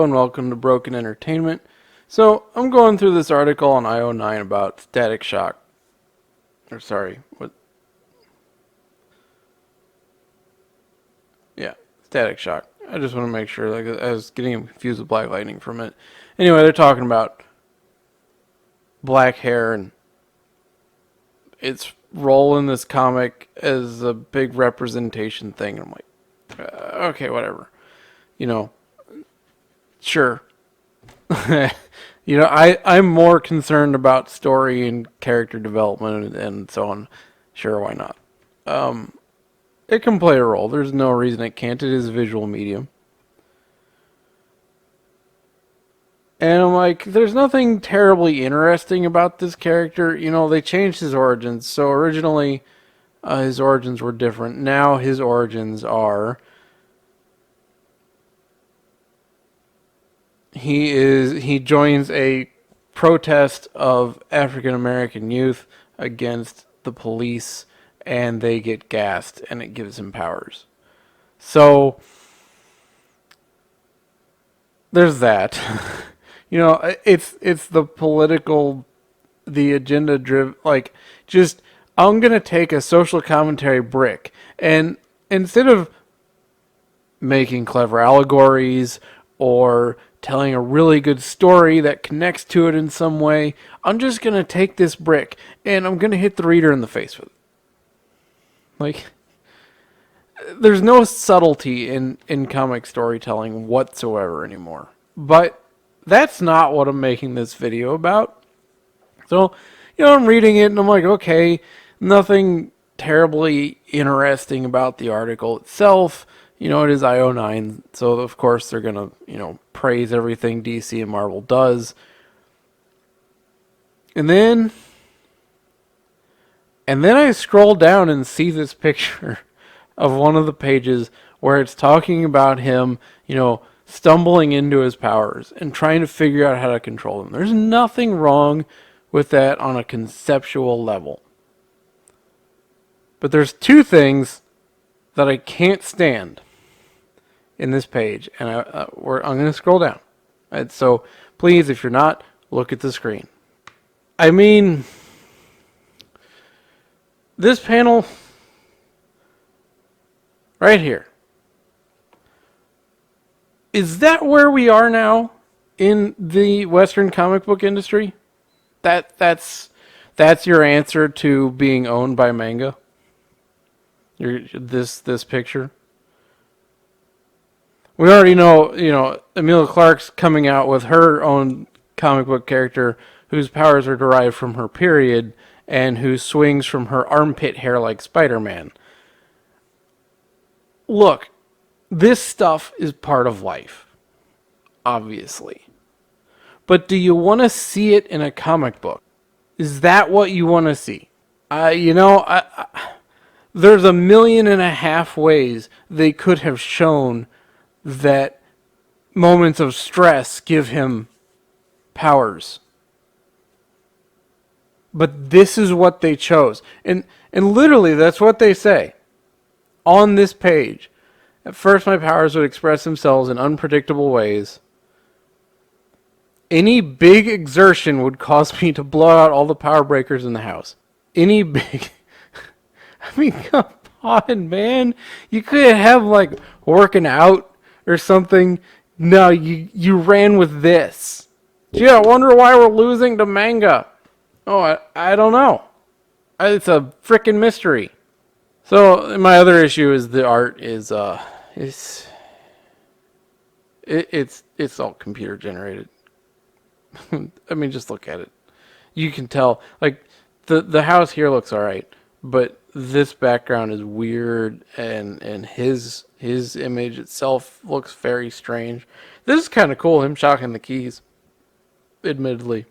Hello and welcome to Broken Entertainment. So, I'm going through this article on IO9 about Static Shock. Or sorry, what? Yeah, Static Shock. I just want to make sure, like, I was getting confused with Black Lightning for a minute. Anyway, they're talking about black hair and its role in this comic as a big representation thing. And I'm like, okay, whatever. You know, sure. I'm more concerned about story and character development and so on. Sure, why not? It can play a role. There's no reason it can't. It is a visual medium. And I'm like, there's nothing terribly interesting about this character. They changed his origins. So originally, his origins were different. Now his origins are he joins a protest of African American youth against the police, and they get gassed, and it gives him powers. So there's that. It's the political, the agenda driven. Like, just I'm gonna take a social commentary brick, and instead of making clever allegories or telling a really good story that connects to it in some way, I'm just going to take this brick and I'm going to hit the reader in the face with it. Like, there's no subtlety in comic storytelling whatsoever anymore. But that's not what I'm making this video about. So, I'm reading it and I'm like, okay, nothing terribly interesting about the article itself. It is IO9, so of course they're going to, praise everything DC and Marvel does. And then I scroll down and see this picture of one of the pages where it's talking about him, stumbling into his powers and trying to figure out how to control them. There's nothing wrong with that on a conceptual level. But there's two things that I can't stand in this page, and I'm going to scroll down. And so please, if you're not, look at the screen. I mean, this panel right here, is that where we are now in the Western comic book industry? That's your answer to being owned by manga? This picture? We already know, Emilia Clarke's coming out with her own comic book character whose powers are derived from her period and who swings from her armpit hair like Spider-Man. Look, this stuff is part of life, obviously. But do you want to see it in a comic book? Is that what you want to see? There's 1.5 million ways they could have shown that moments of stress give him powers. But this is what they chose. And literally, that's what they say on this page. At first, my powers would express themselves in unpredictable ways. Any big exertion would cause me to blow out all the power breakers in the house. Any big... I mean, come on, man. You could have, like, working out or something. No, you ran with this. Gee, I wonder why we're losing to manga. Oh, I don't know. It's a freaking mystery. So my other issue is the art is it's all computer generated. I mean, just look at it. You can tell, like, the house here looks all right, but this background is weird, and his image itself looks very strange. This is kind of cool, him shocking the keys, admittedly.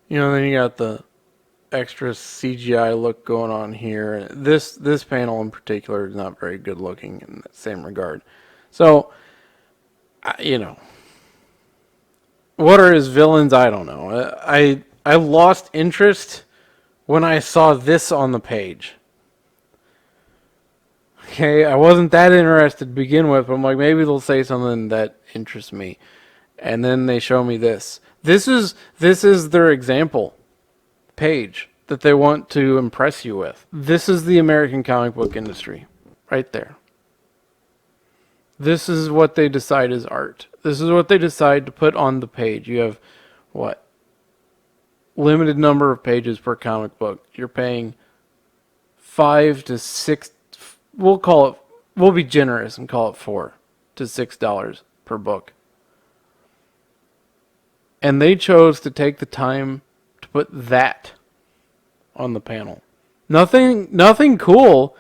Then you got the extra CGI look going on here. This panel in particular is not very good looking in that same regard. So, what are his villains? I don't know. I lost interest when I saw this on the page. okay, I wasn't that interested to begin with, but I'm like, maybe they'll say something that interests me. And then they show me this. This is their example page that they want to impress you with. This is the American comic book industry right there. This is what they decide is art. This is what they decide to put on the page. You have what? Limited number of pages per comic book. You're paying 5 to 6, we'll be generous and call it $4 to $6 per book. And they chose to take the time to put that on the panel. Nothing cool.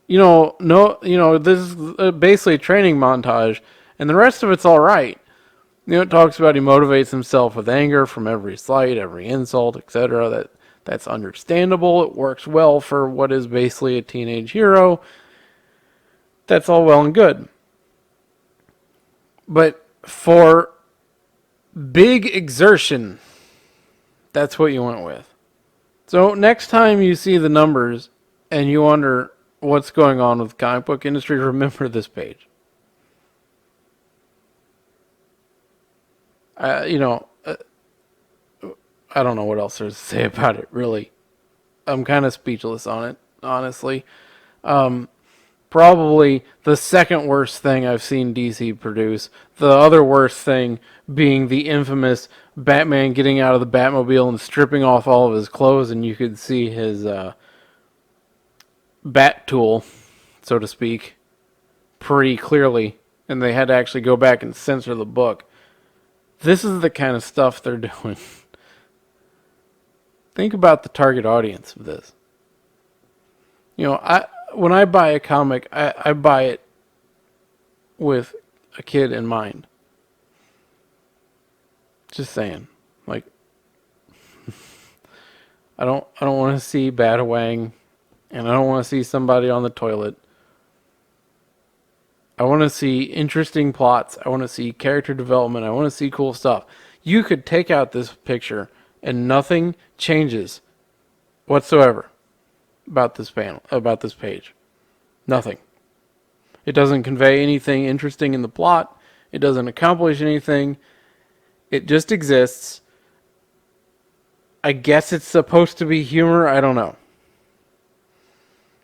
This is basically a training montage, and the rest of it's all right. It talks about he motivates himself with anger from every slight, every insult, etc. That's understandable. It works well for what is basically a teenage hero. That's all well and good. But for big exertion, that's what you went with. So next time you see the numbers and you wonder what's going on with the comic book industry, remember this page. I don't know what else there's to say about it, really. I'm kind of speechless on it, honestly. Probably the second worst thing I've seen DC produce. The other worst thing being the infamous Batman getting out of the Batmobile and stripping off all of his clothes, and you could see his bat tool, so to speak, pretty clearly. And they had to actually go back and censor the book. This is the kind of stuff they're doing. Think about the target audience of this. When I buy a comic, I buy it with a kid in mind. Just saying. Like, I don't want to see Batawang, and I don't want to see somebody on the toilet. I want to see interesting plots. I want to see character development. I want to see cool stuff. You could take out this picture and nothing changes whatsoever about this page. Nothing. It doesn't convey anything interesting in the plot. It doesn't accomplish anything. It just exists. I guess it's supposed to be humor. I don't know.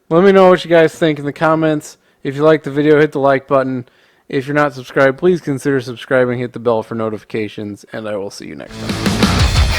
Let me know what you guys think in the comments. If you like the video, hit the like button. If you're not subscribed, please consider subscribing. Hit the bell for notifications, and I will see you next time.